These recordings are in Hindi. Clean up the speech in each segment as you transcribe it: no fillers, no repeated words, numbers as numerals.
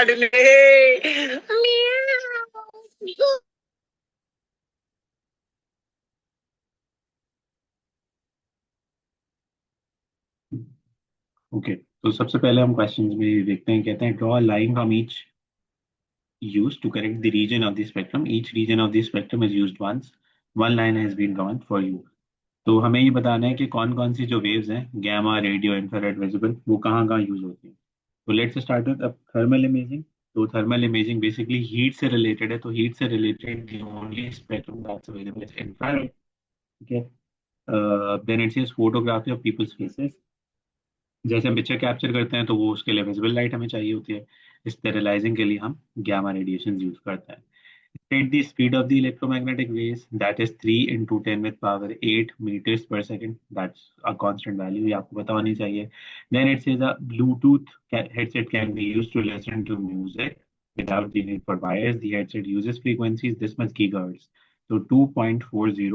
काटने। ओके, तो सबसे पहले हम क्वेश्चंस में देखते हैं। कहते हैं draw line from each used to correct the region of the spectrum. Each region of the spectrum is used once. One line has been drawn for you. तो हमें ये बताना है कि कौन कौन सी जो वेव्स हैं, गैमा, रेडियो, इंफ्रारेड, विजिबल, वो कहाँ कहाँ यूज होती हैं। तो लेट्स स्टार्ट विद अब थर्मल इमेजिंग। तो थर्मल इमेजिंग बेसिकली हीट से रिलेटेड है। तो हीट से related the only spectrum that's available is infrared. ठीक है। Then it's is photography of people's faces. जैसे हम पिक्चर कैप्चर करते हैं तो वो उसके लिए विजिबल लाइट हमें चाहिए होती है। स्टेरिलाइजिंग के लिए हम गैमा रेडिएशन यूज करते हैं। State the speed of the electromagnetic waves, that is 3 into 10 with power 8 meters per second. That's a constant value. ये आपको पता होनी चाहिए. Then it says a Bluetooth headset can be used to listen to music without the need for wires. The headset uses frequencies this much gigahertz. So 2.40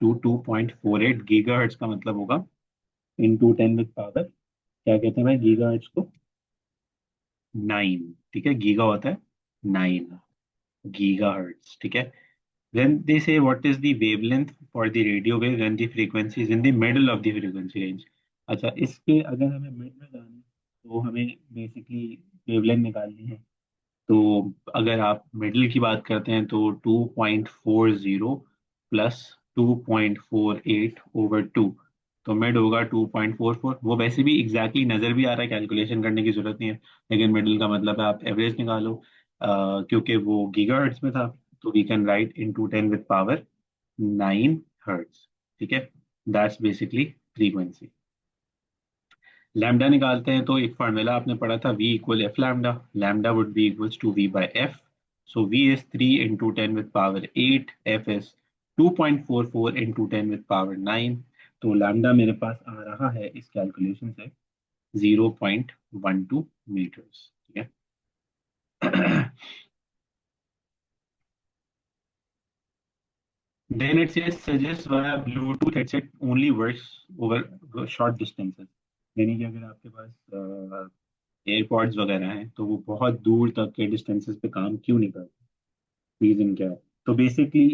to 2.48 gigahertz का मतलब होगा into 10 with power, क्या कहते हैं भाई गीगाहर्ट्ज को? 9। ठीक है, गीगा होता है 9 गीगाहर्ट्ज। ठीक है। Then they say what is the wavelength for the radio wave when the frequency is in the middle of the frequency range। अच्छा, इसके अगर हमें मिड में जाना है तो हमें बेसिकली वेवलेंथ निकालनी है। तो अगर आप मिडिल की बात करते हैं तो 2.40 प्लस 2.48 ओवर 2, तो मिड होगा 2.44। वो वैसे भी एग्जैक्टली नज़र भी आ रहा है, कैलकुलेशन करने की जरूरत नहीं है। लेकिन मिडिल का मतलब है आप एवरेज निकालो। क्योंकि वो गीगाहर्ट्ज में था तो we can write into 10 with power 9 hertz. ठीक है। That's basically frequency. लैम्डा निकालते हैं तो एक फार्मूला आपने पढ़ा था, v equal F lambda. Lambda would be equals to v by F. So v is 3 into 10 with power 8, F is 2.44 into 10 with power 9। तो लैम्डा मेरे पास आ रहा है इस कैलकुलेशन से 0.12 मीटर्स। ठीक है। Then it says suggest via Bluetooth headset only works over short distances। यानी कि अगर आपके पास एयरपॉड्स वगैरह हैं तो वो बहुत दूर तक के डिस्टेंसेस पे काम क्यों नहीं करते? रीजन क्या है? तो बेसिकली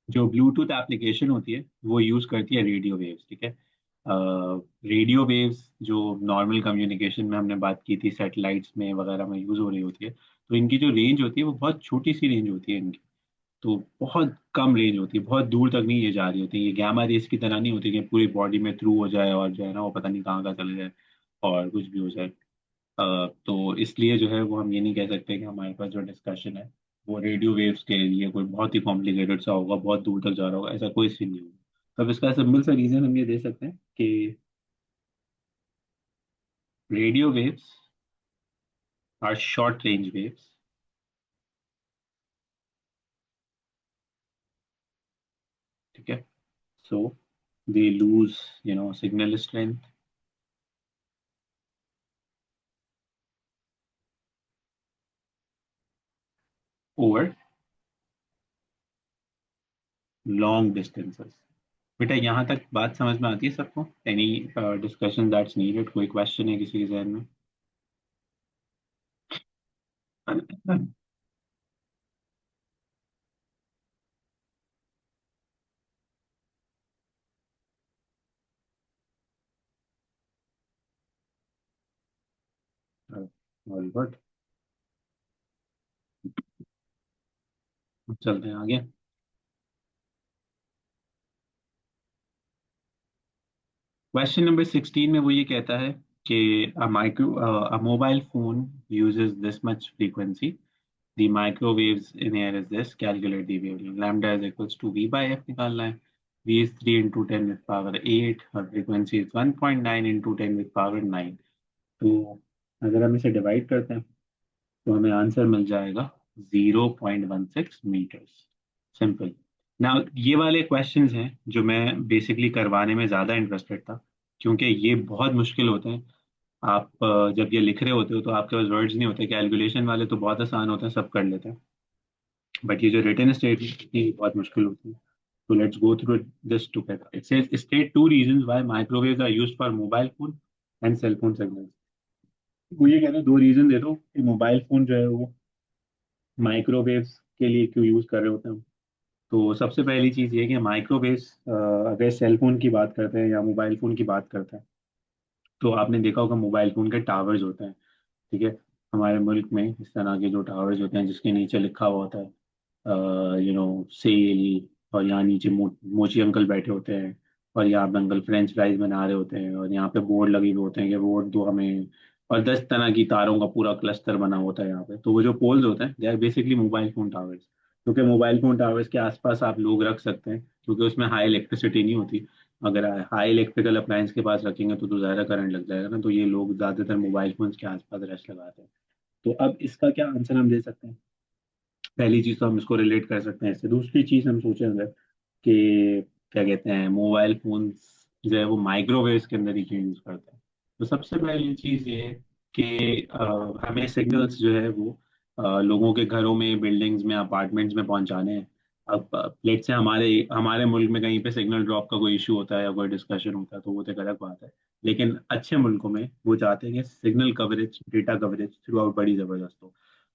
जो ब्लूटूथ एप्लीकेशन होती है वो यूज करती है रेडियो वेव्स। ठीक है। रेडियो वेव्स जो नॉर्मल कम्युनिकेशन में हमने बात की थी, सैटेलाइट्स में वगैरह में यूज हो रही होती है, तो इनकी जो रेंज होती है वो बहुत छोटी सी रेंज होती है इनकी। तो बहुत कम रेंज होती है, बहुत दूर तक नहीं ये जा रही होती है। ये गैमा रेस की तरह नहीं होती कि पूरी बॉडी में थ्रू हो जाए और जो है ना वो पता नहीं कहाँ कहाँ चले जाए और कुछ भी हो जाए। तो इसलिए जो है वो हम ये नहीं कह सकते कि हमारे पास जो डिस्कशन है वो रेडियो वेव्स के लिए कोई बहुत ही कॉम्प्लिकेटेड सा होगा, बहुत दूर तक जा रहा होगा, ऐसा कोई सीन नहीं होगा। तो अब इसका सिंपल सा रीजन हम ये दे सकते हैं कि radio waves are short range waves. ठीक है। So they lose signal strength over long distances. बेटा यहाँ तक बात समझ में आती है सबको? Any discussion that's needed? कोई क्वेश्चन है किसी के जहन में? Very good. चलते हैं आगे। क्वेश्चन नंबर 16 में वो ये कहता है कि अ mobile phone uses this much frequency, the microwaves in air is this, calculate the wavelength, lambda is equals to v by f निकालना है। v is 3 into 10 with power 8 और frequency is 1.9 into 10 with power 9। तो अगर हम इसे डिवाइड करते हैं तो हमें आंसर मिल जाएगा 0.16 मीटर्स। सिंपल ना। ये वाले क्वेश्चंस हैं जो मैं बेसिकली करवाने में ज़्यादा इंटरेस्टेड था, क्योंकि ये बहुत मुश्किल होते हैं। आप जब ये लिख रहे होते हो तो आपके पास वर्ड्स नहीं होते। कैलकुलेशन वाले तो बहुत आसान होते हैं, सब कर लेते हैं। बट ये जो रिटन स्टेटमेंट की बहुत मुश्किल होती है। तो let's go through this together. It says state 2 reasons why microwaves are used for mobile phone and cell phone signals. वो ये कह रहे हैं, दो रीजन दे दो कि मोबाइल फोन जो है वो माइक्रोवेव्स के लिए क्यों यूज कर रहे होते हैं। तो सबसे पहली चीज ये है कि माइक्रोवेव्स, अगर सेल फोन की बात करते हैं या मोबाइल फोन की बात करते हैं, तो आपने देखा होगा मोबाइल फोन के टावर्स होते हैं। ठीक है। हमारे मुल्क में इस तरह के जो टावर्स होते हैं जिसके नीचे लिखा हुआ होता है सेल, और यहाँ नीचे मोची अंकल बैठे होते हैं, और यहाँ पे अंकल फ्रेंच फ्राइज बना रहे होते हैं, और यहाँ पे बोर्ड लगे हुए होते हैं कि वोट दो हमें, और 10 तरह की तारों का पूरा क्लस्टर बना होता है यहाँ पे। तो वो जो पोल्स होते हैं they are basically mobile phone towers, क्योंकि मोबाइल फोन टावर्स के आसपास आप लोग रख सकते हैं क्योंकि उसमें हाई इलेक्ट्रिसिटी नहीं होती। अगर हाई इलेक्ट्रिकल अप्लायंस के पास रखेंगे तो ज़्यादा करंट लग जाएगा ना, तो ये लोग ज़्यादातर मोबाइल फोन्स के आसपास रेस्ट लगाते हैं। तो अब इसका क्या आंसर हम दे सकते हैं। पहली चीज तो हम इसको रिलेट कर सकते हैं इससे। दूसरी चीज हम सोचें अगर कि क्या कहते हैं मोबाइल फोन्स जो है वो माइक्रोवेव्स के अंदर ही क्यों यूज करते हैं। तो सबसे पहली चीज ये है कि हमें सिग्नल्स जो है वो लोगों के घरों में, बिल्डिंग्स में, अपार्टमेंट्स में पहुंचाने हैं। अब लेट से हमारे हमारे मुल्क में कहीं पे सिग्नल ड्रॉप का कोई इशू होता है या कोई डिस्कशन होता है तो वो तो एक अलग बात है। लेकिन अच्छे मुल्कों में वो चाहते हैं कि signal coverage, data coverage through out बड़ी जबरदस्त हो।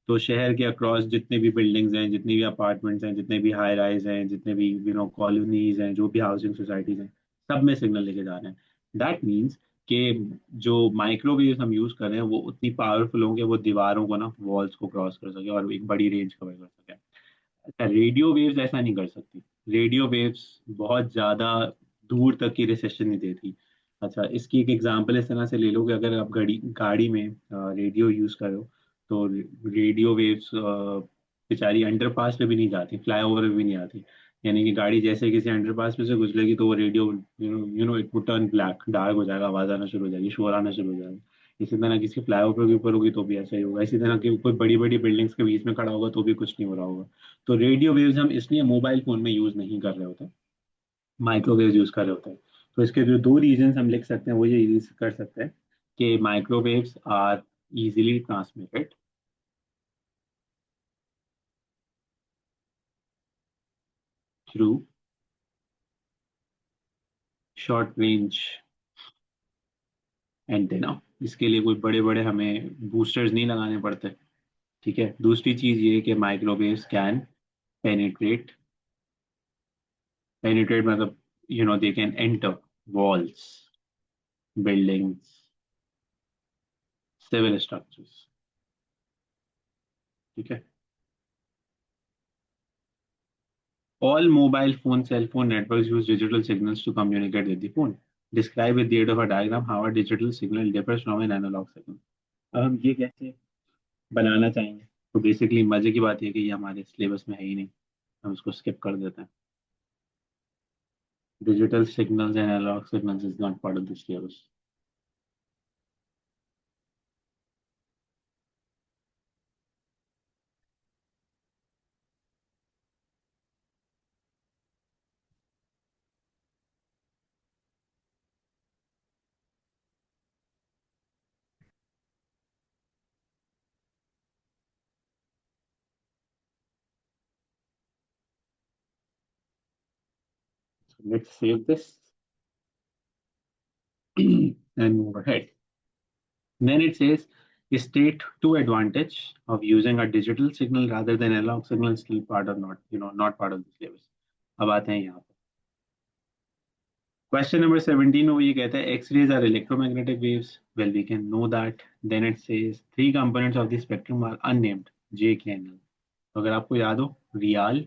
तो शहर के अक्रॉस जितने भी बिल्डिंग्स हैं, जितनी भी अपार्टमेंट्स हैं, जितने भी हाई राइज हैं, जितने भी कॉलोनीज हैं, जो भी हाउसिंग सोसाइटीज हैं, सब में सिग्नल लेके जा रहे हैं। दैट मीन्स कि जो माइक्रोवेव हम यूज कर रहे हैं वो उतनी पावरफुल होंगे, वो दीवारों को ना, वॉल्स को क्रॉस कर सके और एक बड़ी रेंज कवर कर सके। अच्छा, रेडियो वेव्स ऐसा नहीं कर सकती। रेडियो वेव्स बहुत ज्यादा दूर तक की रिसेप्शन नहीं देती। अच्छा, इसकी एक एग्जांपल इस तरह से ले लो कि अगर आप गाड़ी गाड़ी में रेडियो यूज करो तो रेडियो वेव्स बेचारी अंडरपास पे भी नहीं जाती, फ्लाईओवर पे भी नहीं आती। यानी कि गाड़ी जैसे किसी अंडरपास पे से गुजरेगी तो वो radio it would turn black, dark हो जाएगा, आवाज आना शुरू हो जाएगी, शोर आना शुरू हो जाएगा। इसी तरह किसी फ्लाईओवर के ऊपर होगी तो भी ऐसा ही होगा। इसी तरह की कोई बड़ी बड़ी बिल्डिंग्स के बीच में खड़ा होगा तो भी कुछ नहीं हो रहा होगा। तो रेडियो वेव्स हम इसलिए मोबाइल फोन में यूज नहीं कर रहे होते, माइक्रोवेव यूज कर रहे होते हैं। तो इसके जो दो रीजन हम लिख सकते हैं वो ये यूज कर सकते हैं कि microwaves are easily transmitted through short range antenna. इसके लिए कोई बड़े बड़े हमें बूस्टर्स नहीं लगाने पड़ते। ठीक है। दूसरी चीज ये कि माइक्रोवेव्स कैन पेनिट्रेट, पेनिट्रेट मतलब they can enter walls, buildings, civil structures. ठीक है। All mobile phone, cell phone networks use digital signals to communicate with the phone. Describe with the aid of a diagram how a digital signal differs from an analog signal. अब हम ये कैसे बनाना चाहेंगे। तो बेसिकली मजे की बात यह है कि ये हमारे सिलेबस में है ही नहीं, हम इसको स्किप कर देते हैं। Digital signals and analog signals is not part of the syllabus. So let's save this and move ahead. Then it says state two advantage of using a digital signal rather than analog signal, still part or not, not part of the syllabus. अब आते हैं यहाँ पे क्वेश्चन नंबर 17 में। वो ये कहता है X rays are electromagnetic waves, well we can know that. Then it says three components of the spectrum are unnamed, J K N L. तो अगर आपको याद हो, रियल,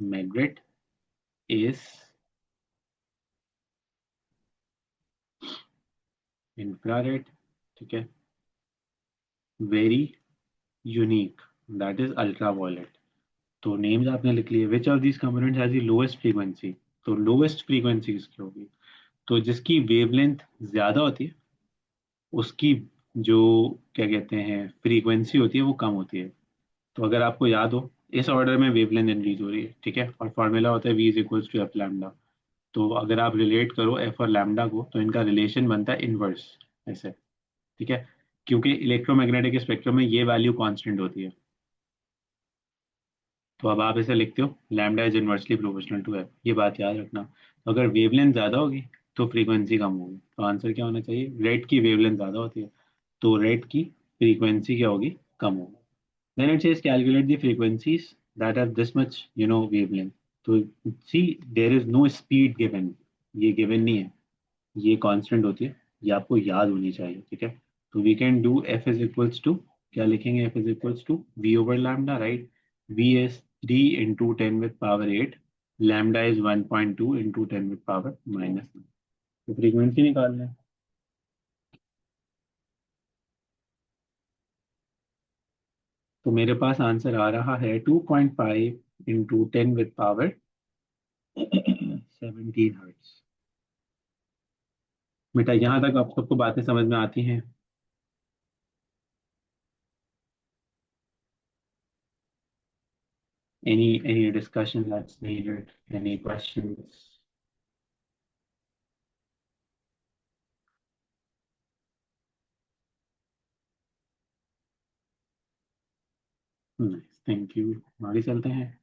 मैग्नेट, एस, इंफ्रारेड, ठीक है, very unique, that is ultraviolet. तो नेम्स आपने लिख लिए। Which of these components has the lowest frequency. तो लोएस्ट फ्रीक्वेंसी किसकी होगी। तो जिसकी वेवलेंथ ज्यादा होती है उसकी जो क्या कहते हैं फ्रीक्वेंसी होती है वो कम होती है। तो अगर आपको याद हो, इस ऑर्डर में वेवलेंथ इंक्रीज हो रही है। ठीक है। और फॉर्मूला होता है v is equals to F lambda. तो अगर आप रिलेट करो एफ और लैम्डा को तो इनका रिलेशन बनता है इनवर्स ऐसे। ठीक है। क्योंकि इलेक्ट्रोमैग्नेटिक स्पेक्ट्रम में ये वैल्यू कांस्टेंट होती है। तो अब आप इसे लिखते हो lambda is inversely proportional to F, ये बात याद रखना। तो अगर वेवलेंथ ज्यादा होगी तो फ्रीक्वेंसी कम होगी। तो आंसर क्या होना चाहिए, रेड की वेवलेंथ ज्यादा होती है तो रेड की फ्रीक्वेंसी क्या होगी, कम होगी। Then it says calculate the frequencies that are this much wavelength. तो see there is no speed given, ये गिवन नहीं है, ये कांस्टेंट होती है, ये आपको याद होनी चाहिए, ठीक है। तो we can do F is equals to, क्या लिखेंगे, F is equals to V over lambda, right. V is 3 × 10⁸ lambda is 1.2 × 10⁻⁻9। तो फ्रीक्वेंसी निकाल लें। तो मेरे पास आंसर आ रहा है 2.5 × 10⁻17 हर्ट्स। बेटा यहाँ तक आप सबको बातें समझ में आती हैं? Any discussion that's needed? Any questions? Thank you. आगे चलते हैं।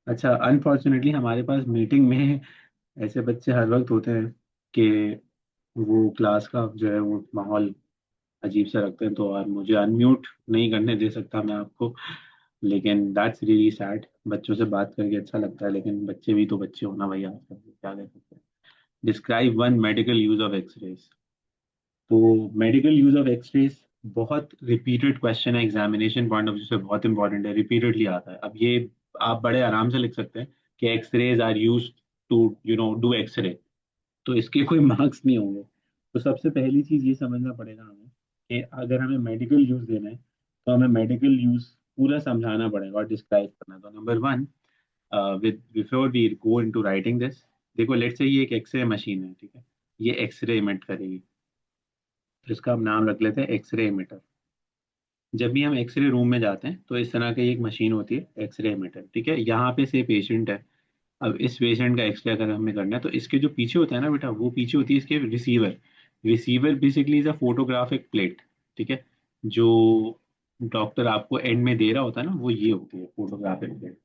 अच्छा, अनफॉर्चुनेटली हमारे पास मीटिंग में ऐसे बच्चे हर वक्त होते हैं कि वो क्लास का जो है वो माहौल अजीब सा रखते हैं, तो और मुझे अनम्यूट नहीं करने दे सकता मैं आपको, लेकिन दैट्स रियली सैड। बच्चों से बात करके अच्छा लगता है, लेकिन बच्चे भी तो बच्चे होना भैया, क्या कह सकते हैं। Describe one medical use of x-rays. तो मेडिकल यूज ऑफ एक्सरेज बहुत रिपीटेड क्वेश्चन है, एग्जामिनेशन पॉइंट ऑफ व्यू से बहुत इंपॉर्टेंट है, रिपीटेडली आता है। अब ये आप बड़े आराम से लिख सकते हैं कि x-rays are used to do x-ray, तो इसके कोई मार्क्स नहीं होंगे। तो सबसे पहली चीज ये समझना पड़ेगा हमें कि अगर हमें मेडिकल यूज देना है तो हमें मेडिकल यूज पूरा समझाना पड़ेगा और डिस्क्राइब करना है। तो number one, with before we go into writing this, देखो लेट्स से ये एक एक्सरे मशीन है, ठीक है, ये एक्सरे इमिट करेगी, तो इसका हम नाम रख लेते हैं एक्सरे इमिटर। जब भी हम एक्सरे रूम में जाते हैं तो इस तरह की एक मशीन होती है एक्सरे इमिटर, ठीक है। यहाँ पे से पेशेंट है, अब इस पेशेंट का एक्सरे अगर हमें करना है तो इसके जो पीछे होता है ना बेटा, वो पीछे होती है इसके receiver. Receiver basically is a photographic plate, ठीक है। जो डॉक्टर आपको एंड में दे रहा होता है ना, वो ये होती है फोटोग्राफिक प्लेट,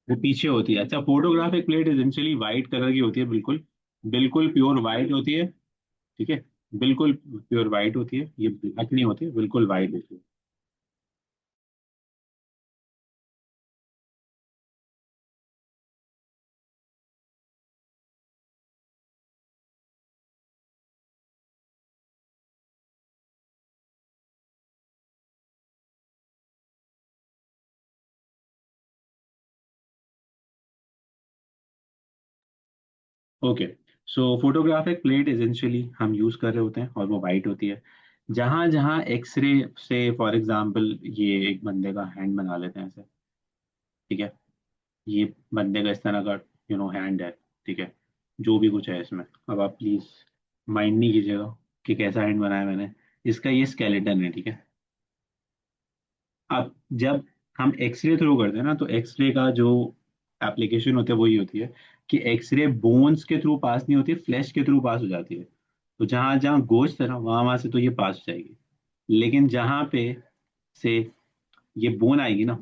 वो पीछे होती है। अच्छा, photographic plate essentially white colour की होती है, बिल्कुल बिल्कुल प्योर वाइट होती है, ठीक है। बिल्कुल प्योर वाइट होती है, ये ब्लैक नहीं होती है, बिल्कुल वाइट होती है। ओके, सो फोटोग्राफिक प्लेट एसेंशियली हम यूज कर रहे होते हैं और वो वाइट होती है। जहां जहां एक्सरे से, फॉर एग्जांपल ये एक बंदे का हैंड बना लेते हैं ऐसे, ठीक है। ये बंदे का इस तरह का हैंड है, ठीक है। जो भी कुछ है इसमें, अब आप प्लीज माइंड नहीं कीजिएगा कि कैसा हैंड बनाया मैंने, इसका ये स्केलेटन है, ठीक है। अब जब हम एक्सरे थ्रू करते हैं ना, तो एक्सरे का जो एप्लीकेशन होता है वो ये होती है कि एक्सरे बोन्स के थ्रू पास नहीं होती, फ्लैश के थ्रू पास हो जाती है। तो जहां जहां गोश्त है ना, वहां वहां से तो ये पास हो जाएगी, लेकिन जहां पे से ये बोन आएगी ना,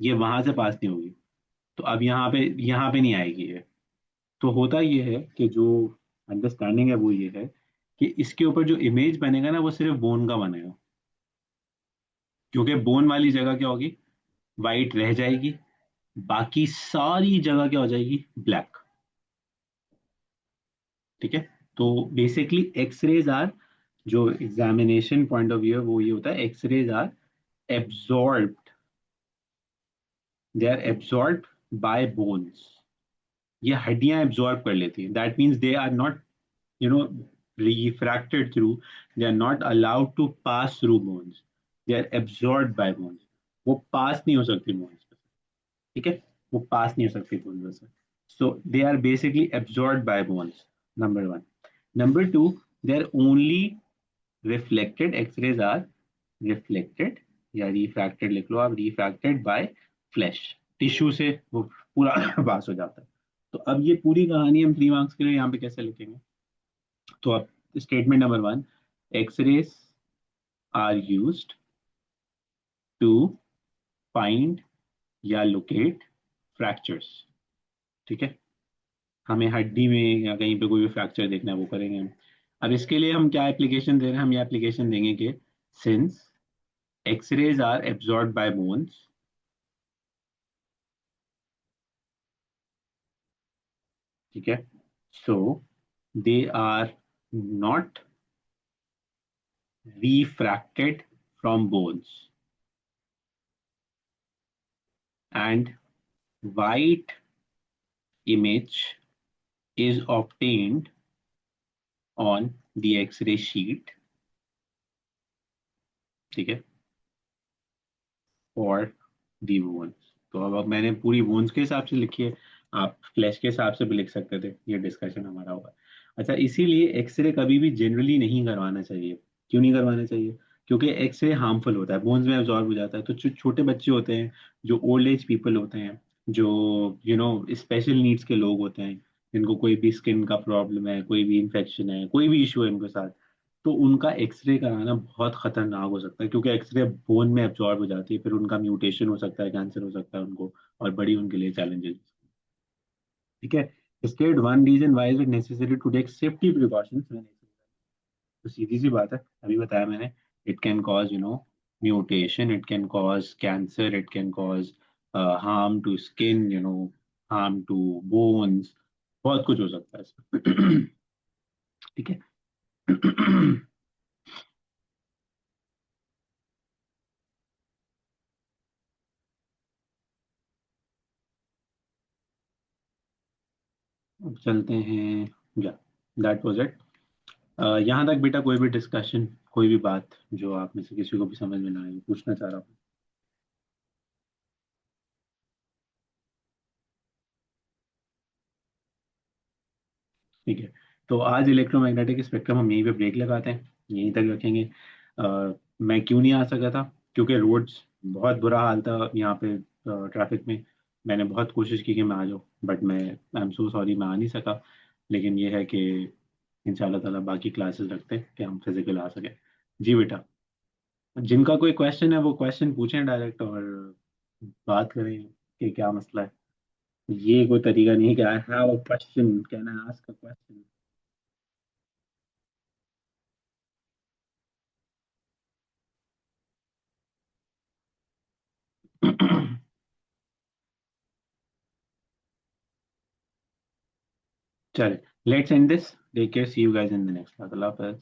ये वहां से पास नहीं होगी। तो अब यहाँ पे नहीं आएगी ये। तो होता ये है कि जो अंडरस्टैंडिंग है वो ये है कि इसके ऊपर जो इमेज बनेगा ना, वो सिर्फ बोन का बनेगा, क्योंकि बोन वाली जगह क्या होगी, वाइट रह जाएगी, बाकी सारी जगह क्या हो जाएगी, ब्लैक, ठीक है। तो बेसिकली एक्सरेज आर, जो एग्जामिनेशन पॉइंट ऑफ व्यू है वो ये होता है, x-rays are absorbed, they are absorbed by bones. ये हड्डियां एब्जॉर्ब कर लेती हैं, that means they are not you know refracted through, they are not allowed to pass through bones, they are absorbed by bones। वो पास नहीं हो सकती bones पे, ठीक है, वो पास नहीं हो सकती bones से। So they are basically absorbed by bones, number one। Number two, they are only reflected, x-rays are reflected या refracted लिख लो आप, refracted by flesh, टिश्यू से वो पूरा पास हो जाता है। तो अब ये पूरी कहानी हम 3 मार्क्स के लिए यहाँ पे कैसे लिखेंगे? तो अब statement number one, x-rays are used to find या लोकेट फ्रैक्चर्स, ठीक है। हमें हड्डी में या कहीं पे कोई भी फ्रैक्चर देखना है वो करेंगे हम। अब इसके लिए हम क्या एप्लीकेशन दे रहे हैं, हम ये एप्लीकेशन देंगे कि since X-rays are absorbed by bones, ठीक है, so they are not refracted from bones, and white image is obtained on the X-ray sheet, ठीक है, for the bones. तो अब मैंने पूरी बोन्स के हिसाब से लिखी है, आप फ्लैश के हिसाब से भी लिख सकते थे, ये डिस्कशन हमारा हुआ। अच्छा, इसीलिए एक्सरे कभी भी जनरली नहीं करवाना चाहिए। क्यों नहीं करवाना चाहिए? क्योंकि एक्सरे हार्मफुल होता है, बोन्स में एब्जॉर्ब हो जाता है। तो जो छोटे बच्चे होते हैं, जो ओल्ड एज पीपल होते हैं, जो स्पेशल नीड्स के लोग होते हैं, जिनको कोई भी स्किन का प्रॉब्लम है, कोई भी इंफेक्शन है, कोई भी इशू है उनके साथ, तो उनका एक्सरे कराना बहुत खतरनाक हो सकता है, क्योंकि एक्सरे बोन में एब्जॉर्ब हो जाती है, फिर उनका म्यूटेशन हो सकता है, कैंसर हो सकता है उनको, और बड़ी उनके लिए चैलेंजेस। ठीक है। State one reason why is it necessary to take safety precautions, तो सीधी सी बात है, अभी बताया मैंने। It can cause mutation, it can cause cancer, it can cause harm to skin, harm to bones, बहुत कुछ हो सकता है इसमें। ठीक है। अब चलते हैं, या दैट वाज इट। यहाँ तक बेटा कोई भी डिस्कशन, कोई भी बात जो आप में से किसी को भी समझ में ना आए, पूछना चाह रहा हूँ? ठीक है। तो आज इलेक्ट्रोमैग्नेटिक स्पेक्ट्रम हम यहीं पे ब्रेक लगाते हैं, यहीं तक रखेंगे। मैं क्यों नहीं आ सका था? क्योंकि रोड्स बहुत बुरा हाल था यहाँ पे, ट्रैफिक में। मैंने बहुत कोशिश की कि मैं आ जाऊँ, बट मैं आई एम सो सॉरी, मैं आ नहीं सका। लेकिन ये है कि इंशाल्लाह ताला बाकी क्लासेस रखते हैं कि हम फिजिकल आ सके। जी बेटा, जिनका कोई क्वेश्चन है वो क्वेश्चन पूछें डायरेक्ट, और बात करें कि क्या मसला है। ये कोई तरीका नहीं है कि I have a question, can I ask a question. चले, let's end this, take care, see you guys in the next class, अल्लाह हाफिज़।